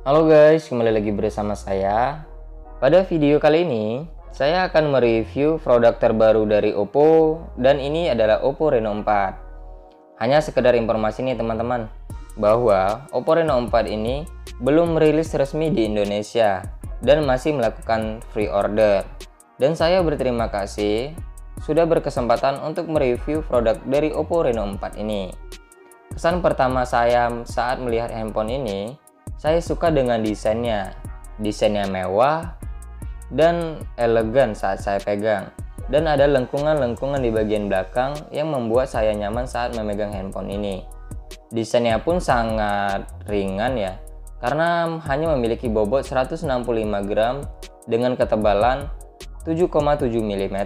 Halo guys, kembali lagi bersama saya. Pada video kali ini, saya akan mereview produk terbaru dari Oppo dan ini adalah Oppo Reno 4. Hanya sekedar informasi nih teman-teman, bahwa Oppo Reno 4 ini belum merilis resmi di Indonesia dan masih melakukan free order. Dan saya berterima kasih sudah berkesempatan untuk mereview produk dari Oppo Reno 4 ini. Kesan pertama saya saat melihat handphone ini, saya suka dengan desainnya. Desainnya mewah dan elegan saat saya pegang. Dan ada lengkungan-lengkungan di bagian belakang yang membuat saya nyaman saat memegang handphone ini. Desainnya pun sangat ringan ya, karena hanya memiliki bobot 165 gram dengan ketebalan 7,7 mm.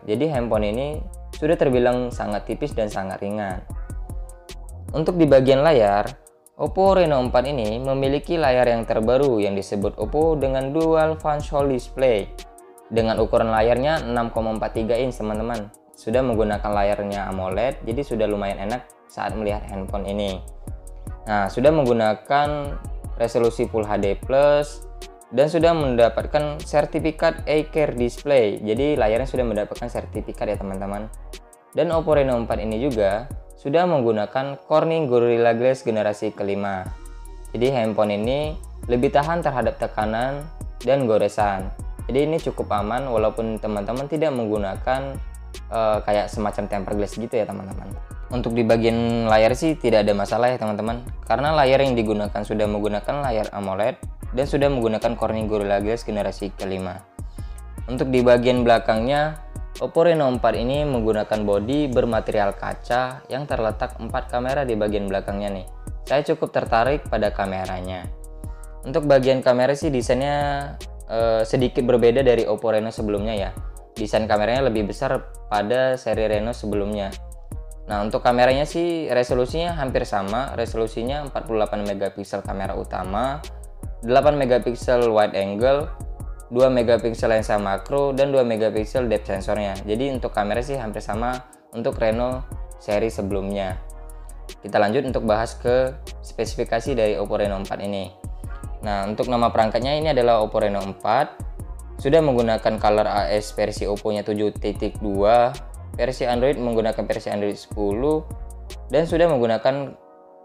Jadi handphone ini sudah terbilang sangat tipis dan sangat ringan. Untuk di bagian layar, Oppo Reno 4 ini memiliki layar yang terbaru yang disebut Oppo dengan Dual Function Display dengan ukuran layarnya 6,43 inch teman-teman. Sudah menggunakan layarnya AMOLED, jadi sudah lumayan enak saat melihat handphone ini. Nah, sudah menggunakan resolusi Full HD Plus dan sudah mendapatkan sertifikat A-Care Display. Jadi layarnya sudah mendapatkan sertifikat ya teman-teman. Dan Oppo Reno 4 ini juga sudah menggunakan Corning Gorilla Glass generasi kelima. Jadi handphone ini lebih tahan terhadap tekanan dan goresan. Jadi ini cukup aman walaupun teman-teman tidak menggunakan kayak semacam tempered glass gitu ya teman-teman. Untuk di bagian layar sih tidak ada masalah ya teman-teman, karena layar yang digunakan sudah menggunakan layar AMOLED dan sudah menggunakan Corning Gorilla Glass generasi kelima. Untuk di bagian belakangnya, Oppo Reno 4 ini menggunakan bodi bermaterial kaca yang terletak 4 kamera di bagian belakangnya nih. Saya cukup tertarik pada kameranya. Untuk bagian kamera sih desainnya sedikit berbeda dari Oppo Reno sebelumnya ya. Desain kameranya lebih besar pada seri Reno sebelumnya. Nah, untuk kameranya sih resolusinya hampir sama. Resolusinya 48 megapiksel kamera utama, 8 megapiksel wide angle, 2 megapiksel lensa makro dan 2 megapiksel depth sensornya. Jadi untuk kamera sih hampir sama untuk Reno seri sebelumnya. Kita lanjut untuk bahas ke spesifikasi dari Oppo Reno 4 ini. Nah, untuk nama perangkatnya ini adalah Oppo Reno 4. Sudah menggunakan color AS versi Oppo-nya 7.2, versi Android menggunakan versi Android 10 dan sudah menggunakan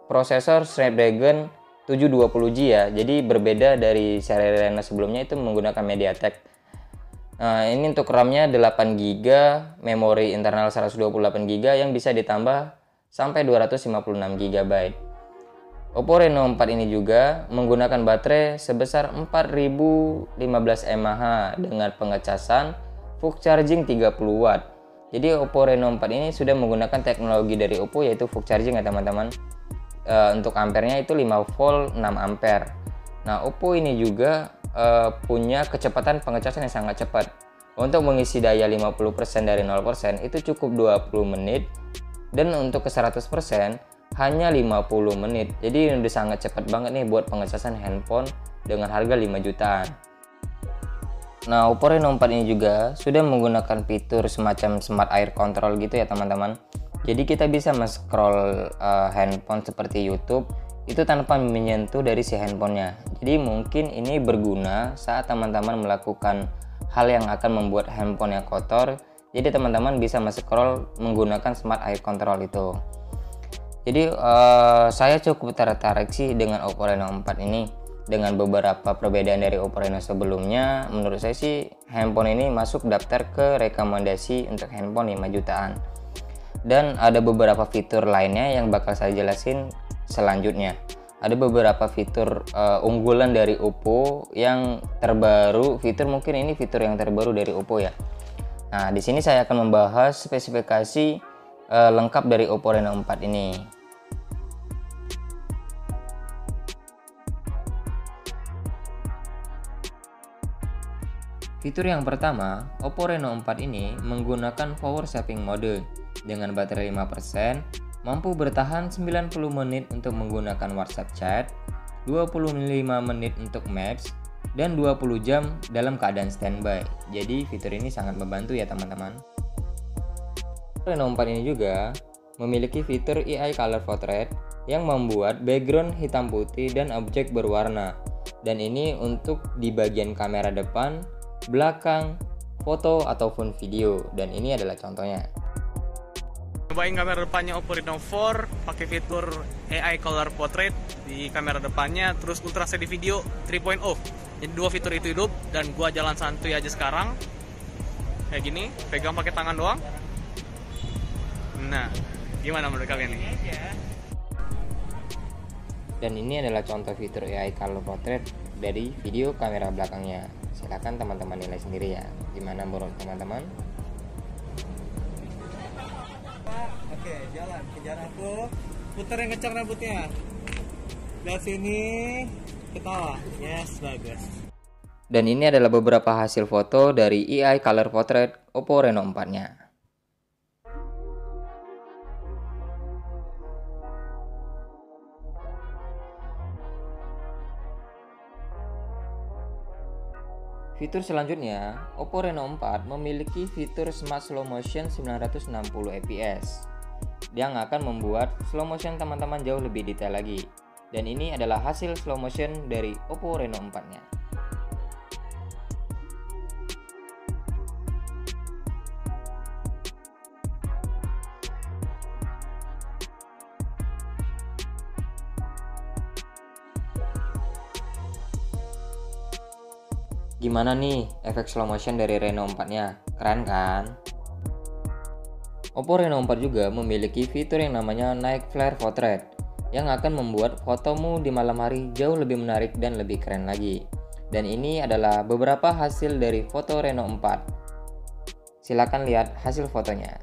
prosesor Snapdragon 720G ya, jadi berbeda dari seri Reno sebelumnya itu menggunakan MediaTek. Nah, ini untuk RAM-nya 8GB, memori internal 128GB yang bisa ditambah sampai 256GB. Oppo Reno 4 ini juga menggunakan baterai sebesar 4015 mAh dengan pengecasan Fast Charging 30W. Jadi Oppo Reno 4 ini sudah menggunakan teknologi dari Oppo yaitu Fast Charging ya teman-teman. Untuk ampernya itu 5 volt 6 ampere. Nah, Oppo ini juga punya kecepatan pengecasan yang sangat cepat. Untuk mengisi daya 50% dari 0% itu cukup 20 menit dan untuk ke 100% hanya 50 menit. Jadi udah sangat cepat banget nih buat pengecasan handphone dengan harga 5 jutaan. Nah, Oppo Reno 4 ini juga sudah menggunakan fitur semacam Smart Air Control gitu ya teman-teman. Jadi kita bisa men-scroll handphone seperti YouTube itu tanpa menyentuh dari si handphonenya. Jadi mungkin ini berguna saat teman-teman melakukan hal yang akan membuat handphonenya kotor. Jadi teman-teman bisa men-scroll menggunakan Smart Air Control itu. Jadi saya cukup tertarik sih dengan Oppo Reno 4 ini. Dengan beberapa perbedaan dari Oppo Reno sebelumnya, menurut saya sih handphone ini masuk daftar ke rekomendasi untuk handphone 5 jutaan. Dan ada beberapa fitur lainnya yang bakal saya jelasin selanjutnya. Ada beberapa fitur unggulan dari Oppo yang terbaru. Mungkin ini fitur yang terbaru dari Oppo ya. Nah, di sini saya akan membahas spesifikasi lengkap dari Oppo Reno 4 ini. Fitur yang pertama, Oppo Reno 4 ini menggunakan power saving mode. Dengan baterai 5%, mampu bertahan 90 menit untuk menggunakan WhatsApp chat, 25 menit untuk Maps, dan 20 jam dalam keadaan standby. Jadi fitur ini sangat membantu ya teman-teman. Reno 4 ini juga memiliki fitur AI Color Portrait yang membuat background hitam putih dan objek berwarna. Dan ini untuk di bagian kamera depan, belakang, foto ataupun video. Dan ini adalah contohnya. Cobain kamera depannya Oppo Reno 4 pakai fitur AI Color Portrait di kamera depannya, terus Ultra Steady Video 3.0. Jadi dua fitur itu hidup dan gua jalan santuy aja sekarang. Kayak gini, pegang pakai tangan doang. Nah, gimana menurut kalian nih? Dan ini adalah contoh fitur AI Color Portrait dari video kamera belakangnya. Silahkan teman-teman nilai sendiri ya. Gimana menurut teman-teman? Oke, jalan. Kejar aku. Putar yang kencang rambutnya. Dari sini, ketawa. Yes, bagus. Dan ini adalah beberapa hasil foto dari AI Color Portrait Oppo Reno 4-nya. Fitur selanjutnya, Oppo Reno 4 memiliki fitur Smart Slow Motion 960 fps yang akan membuat slow motion teman-teman jauh lebih detail lagi. Dan ini adalah hasil slow motion dari Oppo Reno 4-nya. Gimana nih efek slow motion dari Reno 4-nya? Keren kan? Oppo Reno 4 juga memiliki fitur yang namanya Night Flare Portrait yang akan membuat fotomu di malam hari jauh lebih menarik dan lebih keren lagi. Dan ini adalah beberapa hasil dari foto Reno 4. Silakan lihat hasil fotonya.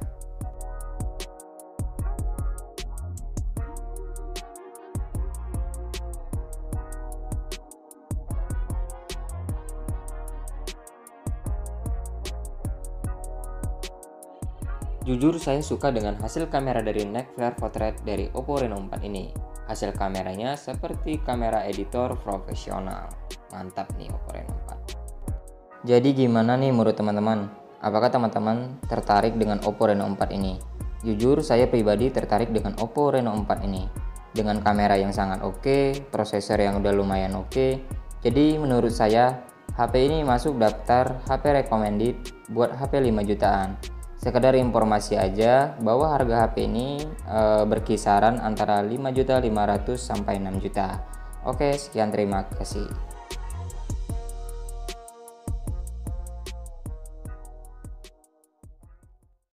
Jujur saya suka dengan hasil kamera dari Night Flare Portrait dari Oppo Reno 4 ini. Hasil kameranya seperti kamera editor profesional. Mantap nih Oppo Reno 4. Jadi gimana nih menurut teman-teman? Apakah teman-teman tertarik dengan Oppo Reno 4 ini? Jujur saya pribadi tertarik dengan Oppo Reno 4 ini. Dengan kamera yang sangat oke, prosesor yang udah lumayan oke. Jadi menurut saya HP ini masuk daftar HP recommended buat HP 5 jutaan. Sekedar informasi aja bahwa harga HP ini berkisaran antara 5.500.000 sampai 6 juta. Oke, sekian terima kasih.